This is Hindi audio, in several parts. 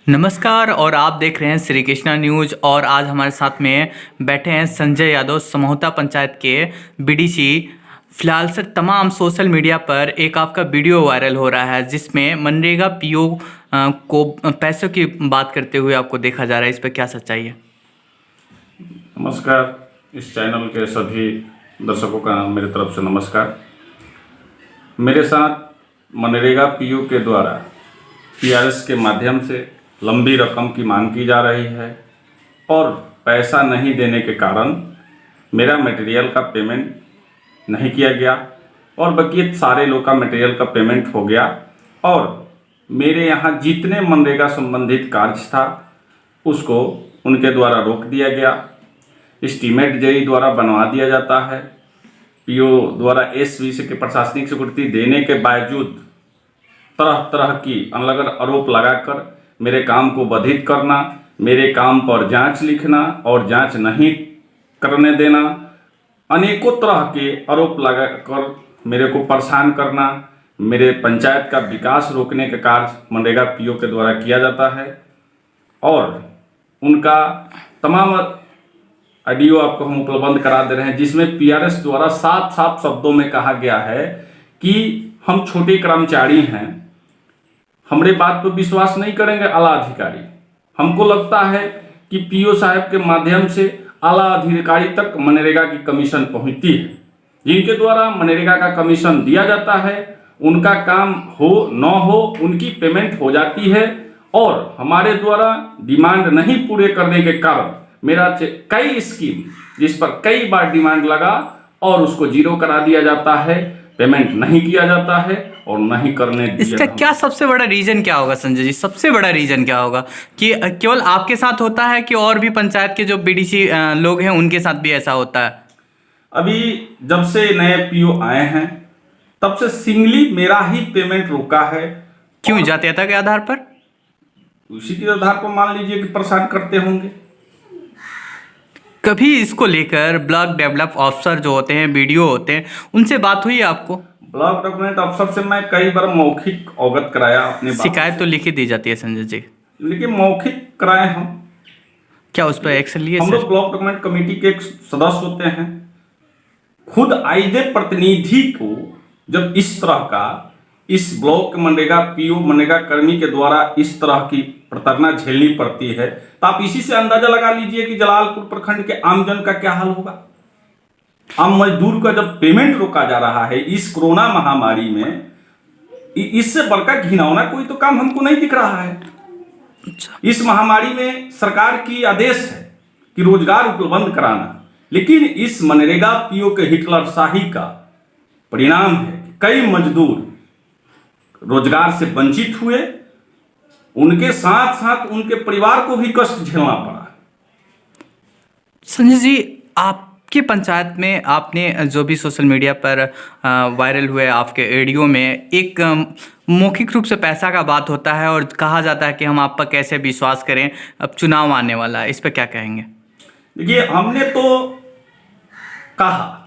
नमस्कार और आप देख रहे हैं श्री कृष्णा न्यूज। और आज हमारे साथ में बैठे हैं संजय यादव, समोहता पंचायत के बीडीसी। फिलहाल सर तमाम सोशल मीडिया पर एक आपका वीडियो वायरल हो रहा है जिसमें मनरेगा पीओ को पैसों की बात करते हुए आपको देखा जा रहा है, इस पर क्या सच्चाई है? नमस्कार, इस चैनल के सभी दर्शकों का मेरी तरफ से नमस्कार। मेरे साथ मनरेगा पीओ के द्वारा पीआरएस के माध्यम से लंबी रकम की मांग की जा रही है और पैसा नहीं देने के कारण मेरा मटेरियल का पेमेंट नहीं किया गया और बाकी सारे लोग का मटेरियल का पेमेंट हो गया और मेरे यहाँ जितने मनरेगा संबंधित कार्य था उसको उनके द्वारा रोक दिया गया। एस्टीमेट जेई द्वारा बनवा दिया जाता है। पीओ द्वारा एसवीसी के प्रशासनिक स्वीकृति देने के बावजूद तरह तरह की अलग आरोप लगाकर मेरे काम को बाधित करना, मेरे काम पर जांच लिखना और जांच नहीं करने देना, अनेकों तरह के आरोप लगाकर मेरे को परेशान करना, मेरे पंचायत का विकास रोकने का कार्य मनरेगा पीओ के द्वारा किया जाता है। और उनका तमाम ऑडियो आपको हम उपलब्ध करा दे रहे हैं जिसमें पीआरएस द्वारा साफ साफ शब्दों में कहा गया है कि हम छोटे कर्मचारी हैं, हमारे बात पर विश्वास नहीं करेंगे आला अधिकारी। हमको लगता है कि पीओ साहब के माध्यम से आला अधिकारी तक मनरेगा की कमीशन पहुंचती है, जिनके द्वारा मनरेगा का कमीशन दिया जाता है, उनका काम हो न हो उनकी पेमेंट हो जाती है और हमारे द्वारा डिमांड नहीं पूरे करने के कारण मेरा कई स्कीम जिस पर कई बार डिमांड लगा और उसको जीरो करा दिया जाता है, पेमेंट नहीं किया जाता है और नहीं करने दिया। इसका क्या सबसे बड़ा रीजन क्या होगा संजय जी? सबसे बड़ा रीजन क्या होगा कि केवल आपके साथ होता है कि और भी पंचायत के जो बीडीसी लोग हैं उनके साथ भी ऐसा होता है? अभी जब से नए पीओ आए हैं तब से सिंगली मेरा ही पेमेंट रुका है। क्यों? जातीयता के आधार पर? उसी के आधार पर मान लीजिए कि परेशान करते होंगे। कभी इसको लेकर ब्लॉक डेवलप ऑफिसर जो होते हैं, बीडीओ होते हैं, उनसे बात हुई है आपको? ब्लॉक डेवलपमेंट अफसर से मैं कई बार मौखिक अवगत कराया अपने शिकायत तो लिखी दी जाती है संजय जी, लेकिन मौखिक कराए हम। क्या उस पर एक्शन लिए? हम लोग ब्लॉक डेवलपमेंट कमेटी के एक सदस्य होते हैं। खुद आईजे प्रतिनिधि को जब इस तरह का इस ब्लॉक मनरेगा पीओ मनरेगा कर्मी के द्वारा इस तरह की प्रताड़ना झेलनी पड़ती है तो आप इसी से अंदाजा लगा लीजिए कि जलालपुर प्रखंड के आमजन का क्या हाल होगा। आम मजदूर का जब पेमेंट रोका जा रहा है इस कोरोना महामारी में, इससे बढ़कर घिनौना कोई तो काम हमको नहीं दिख रहा है। इस महामारी में सरकार की आदेश है कि रोजगार उपलब्ध कराना, लेकिन इस मनरेगा पीओ के हिटलरशाही का परिणाम है कि कई मजदूर रोजगार से वंचित हुए, उनके साथ साथ उनके परिवार को भी कष्ट झेलना पड़ा। संजय जी, आपके पंचायत में आपने जो भी सोशल मीडिया पर वायरल हुए आपके ऑडियो में एक मौखिक रूप से पैसा का बात होता है और कहा जाता है कि हम आप पर कैसे विश्वास करें, अब चुनाव आने वाला है, इस पर क्या कहेंगे? देखिए, हमने तो कहा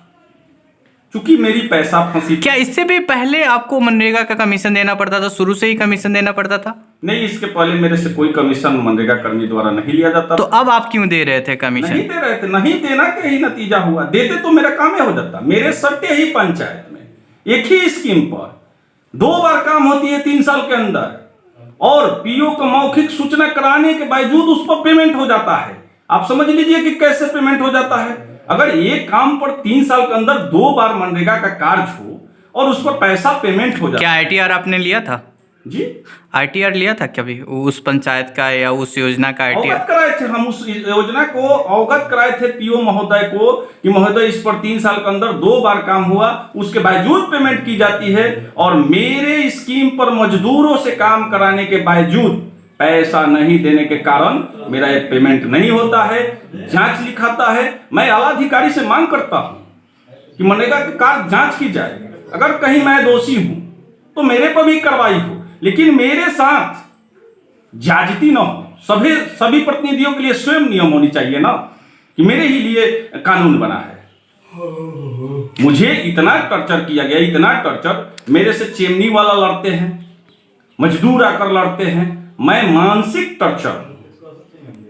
चूंकि मेरी पैसा फंसी। क्या इससे भी पहले आपको मनरेगा का कमीशन देना पड़ता था? शुरू से ही कमीशन देना पड़ता था? नहीं, इसके पहले मेरे से कोई कमीशन मनरेगा कर्मी द्वारा नहीं लिया जाता। तो अब आप क्यों दे रहे थे कमीशन? नहीं दे रहे थे, नहीं देना का ही नतीजा हुआ। देते तो मेरा काम ही हो जाता। मेरे सट्टे ही पंचायत में एक ही स्कीम पर 2 बार काम होती है 3 साल के अंदर और पीओ को मौखिक सूचना कराने के बावजूद उस पर पेमेंट हो जाता है। आप समझ लीजिए कि कैसे पेमेंट हो जाता है। अगर एक काम पर 3 साल के अंदर 2 बार मनरेगा का कार्य हो और उस पर पैसा पेमेंट हो जाता। क्या आईटीआर आपने लिया था? जी, आईटीआर लिया था कभी उस पंचायत का या उस योजना का? आईटीआर अवगत कराए थे हम, उस योजना को अवगत कराए थे पीओ महोदय को कि महोदय इस पर 3 साल के अंदर 2 बार काम हुआ, उसके बावजूद पेमेंट की जाती है और मेरे स्कीम पर मजदूरों से काम कराने के बावजूद पैसा नहीं देने के कारण मेरा एक पेमेंट नहीं होता है। जांच लिखाता है। मैं आला अधिकारी से मांग करता हूं कि मनरेगा के कार्य जांच की जाए, अगर कहीं मैं दोषी हूं तो मेरे पर भी कार्रवाई हो, लेकिन मेरे साथ ज्यादती न हो। सभी प्रतिनिधियों के लिए स्वयं नियम होनी चाहिए ना कि मेरे ही लिए कानून बना है। मुझे इतना टॉर्चर किया गया, इतना टॉर्चर। मेरे से चेमनी वाला लड़ते हैं, मजदूर आकर लड़ते हैं, मैं मानसिक टॉर्चर,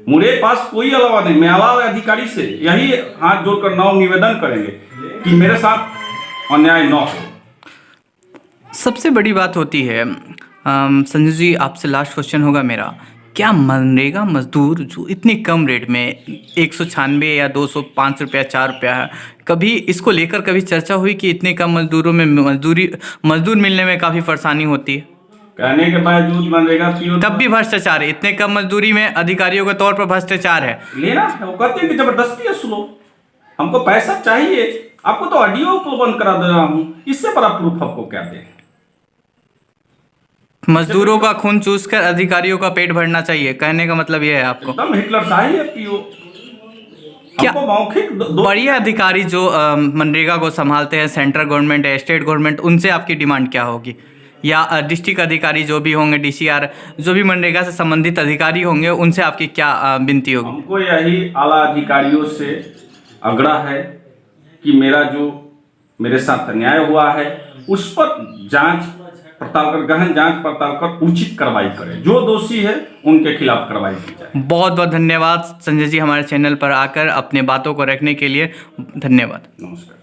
मेरे पास कोई अलावा नहीं, मैं अलावा अधिकारी से यही हाथ जोड़कर नव निवेदन करेंगे कि मेरे साथ अन्याय न हो। सबसे बड़ी बात होती है संजय जी, आपसे लास्ट क्वेश्चन होगा मेरा, क्या मनरेगा मजदूर जो इतनी कम रेट में 196 या 205 रुपया 4 रुपया है, कभी इसको लेकर कभी चर्चा हुई कि इतने कम मजदूरों में मजदूर मिलने में काफ़ी परेशानी होती है? कहने के बावजूद मनरेगा पीओ तब भी भ्रष्टाचार है, इतने कम मजदूरी में अधिकारियों के तौर पर भ्रष्टाचार है। लेना है, वो कहते हैं कि जबरदस्ती है, सुनो हमको पैसा चाहिए, आपको तो ऑडियो उपलब्ध करा दे रहा हूँ, इससे बड़ा प्रूफ आपको क्या दें? मजदूरों का खून चूसकर अधिकारियों का पेट भरना चाहिए, कहने का मतलब यह है आपको? एकदम हिटलर शाही है पीओ। क्या हमको मौखिक बड़े अधिकारी जो मनरेगा को संभालते हैं, सेंट्रल गवर्नमेंट या स्टेट गवर्नमेंट, उनसे आपकी डिमांड क्या होगी? या डिस्ट्रिक्ट अधिकारी जो भी होंगे, DCR, जो भी मनरेगा से संबंधित अधिकारी होंगे, उनसे आपकी क्या विनती होगी? हमको यही आला अधिकारियों से आग्रह है कि मेरा जो मेरे साथ अन्याय हुआ है उस पर जांच पड़ताल कर, गहन जांच पड़ताल कर उचित कार्रवाई करें, जो दोषी है उनके खिलाफ कार्रवाई की जाए। बहुत बहुत धन्यवाद संजय जी, हमारे चैनल पर आकर अपने बातों को रखने के लिए धन्यवाद। नमस्कार।